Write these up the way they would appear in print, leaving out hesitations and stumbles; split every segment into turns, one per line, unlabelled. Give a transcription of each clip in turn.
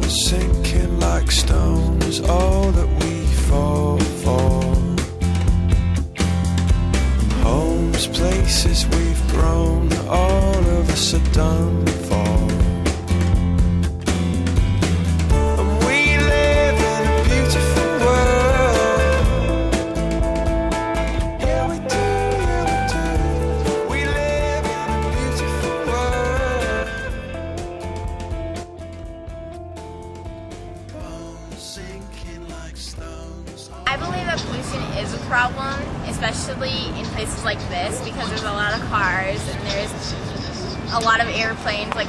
Sinking like stone is all that we fall for. Homes, places we've grown, all of us are done for. And we live in a beautiful world. Yeah, we do, yeah, we do. We live in a beautiful world. Bones sinking like stones.
I believe that pollution is a problem, especially in places like this, because there's a lot of cars and there's a lot of airplanes like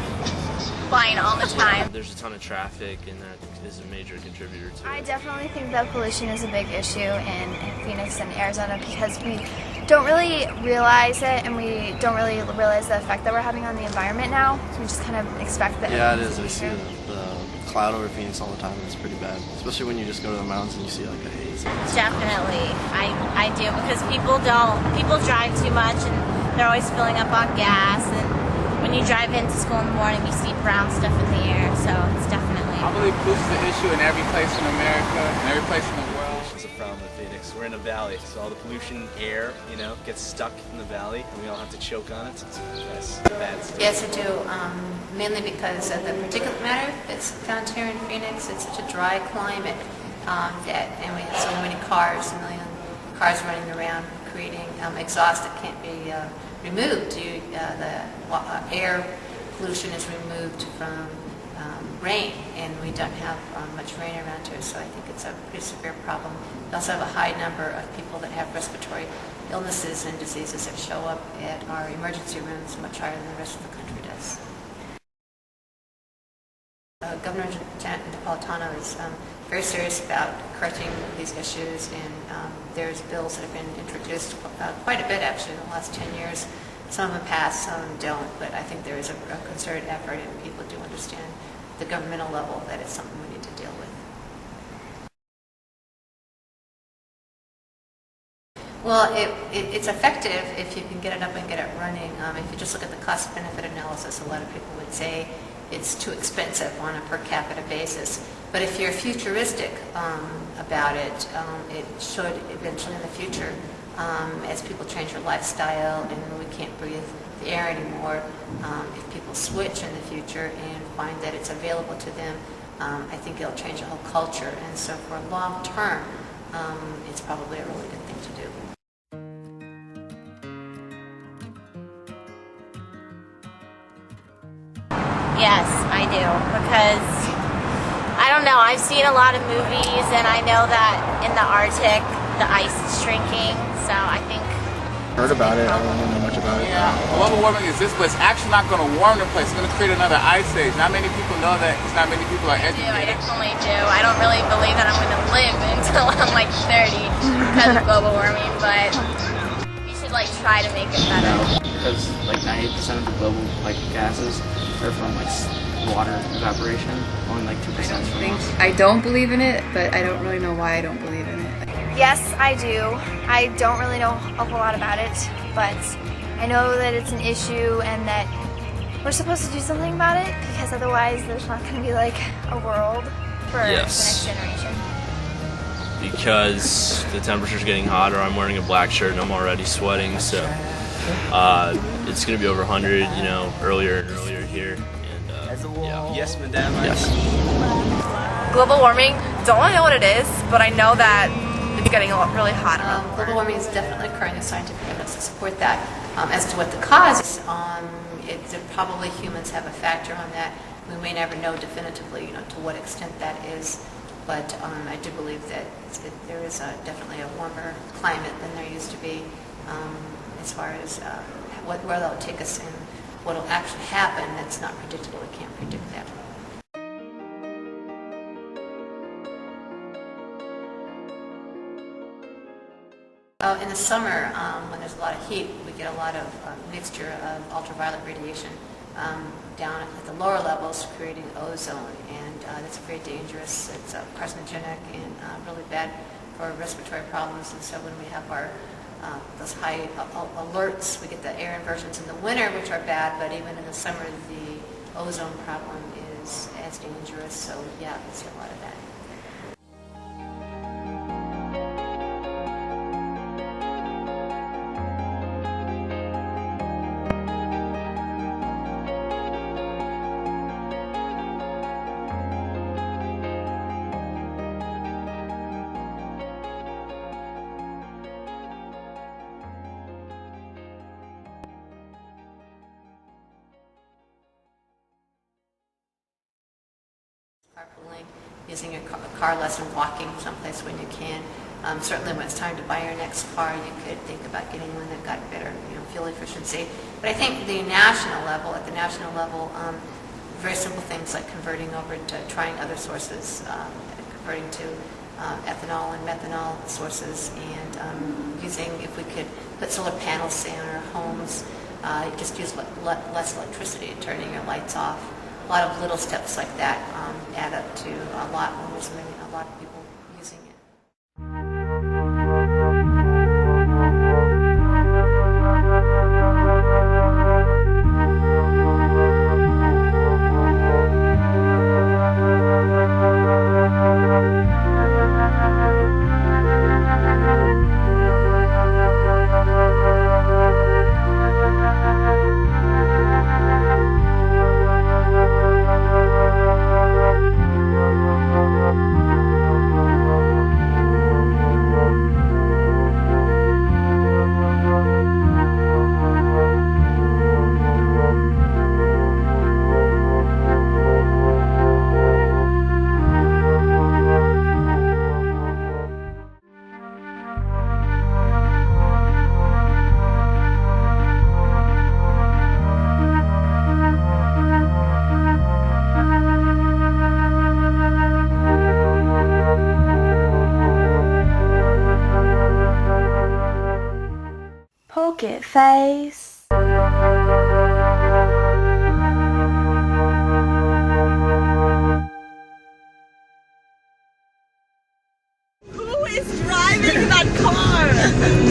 flying all the time.
There's a ton of traffic, and that is a major contributor to it.
I definitely think that pollution is a big issue in Phoenix and Arizona because we don't really realize it, and we don't really realize the effect that we're having on the environment now. So we just kind of expect that.
Yeah, it is. I see the cloud over Phoenix all the time. It's pretty bad, especially when you just go to the mountains and you see like the haze.
Definitely, I do, because people drive too much and they're always filling up on gas, and when you drive into school in the morning you see brown stuff in the air, so it's definitely.
I believe pollution is an issue in every place in America and every place in the world.
It's a problem in Phoenix. We're in a valley, so all the pollution air, gets stuck in the valley, and we all have to choke on it. It's bad.
Yes, I do. Mainly because of the particulate matter that's found here in Phoenix. It's such a dry climate and we have so many cars, a million cars running around, creating exhaust that can't be removed. The air pollution is removed from rain, and we don't have much rain around here, so I think it's a pretty severe problem. We also have a high number of people that have respiratory illnesses and diseases that show up at our emergency rooms much higher than the rest of the country does. Governor Napolitano is very serious about correcting these issues, and there's bills that have been introduced quite a bit actually in the last 10 years. Some of them pass, some of them don't, but I think there is a concerted effort, and people do understand at the governmental level that it's something we need to deal with. Well, it's effective if you can get it up and get it running. If you just look at the cost-benefit analysis, a lot of people would say it's too expensive on a per capita basis. But if you're futuristic about it, it should eventually in the future, as people change their lifestyle and we can't breathe the air anymore, if people switch in the future and find that it's available to them, I think it'll change the whole culture. And so for long term, it's probably a really good thing to do.
Yes, I do, because I don't know, I've seen a lot of movies, and I know that in the Arctic the ice is shrinking, so I think.
Heard about it. I don't know much about it.
Yeah, global warming is this, but it's actually not going to warm the place. It's going to create another ice age. Not many people know that. It's not many people are educated.
I definitely do. I don't really believe that I'm going to live until I'm like 30 because of global warming, but we should try to make it better.
Because 98% of the global gases are from water evaporation. Only 2% from us.
I don't believe in it, but I don't really know why I don't believe in it.
Yes, I do. I don't really know a whole lot about it, but I know that it's an issue and that we're supposed to do something about it, because otherwise there's not going to be a world for the next generation.
Because the temperature's getting hotter, I'm wearing a black shirt and I'm already sweating, so it's going to be over 100, earlier and earlier here. And yeah.
Yes, madam.
Yes.
Global warming, don't really know what it is, but I know that it's getting really hot.
Global warming is definitely occurring. There's scientific evidence to support that. As to what the cause is, probably humans have a factor on that. We may never know definitively, to what extent that is, but I do believe that there is definitely a warmer climate than there used to be. As far as where that'll take us and what will actually happen, that's not predictable. We can't predict that. In the summer, when there's a lot of heat, we get a lot of mixture of ultraviolet radiation down at the lower levels, creating ozone, and that's very dangerous. It's carcinogenic and really bad for respiratory problems. And so when we have those high alerts, we get the air inversions in the winter, which are bad, but even in the summer, the ozone problem as dangerous. So yeah, we see a lot of that. Carpooling, using your car less and walking someplace when you can. Certainly when it's time to buy your next car, you could think about getting one that got better, fuel efficiency. But I think at the national level, very simple things like converting over to trying other sources, converting to ethanol and methanol sources, and using, if we could put solar panels, say, on our homes, just use less electricity, turning your lights off. A lot of little steps like that add up to a lot when there's a lot of people using it.
Pocket face.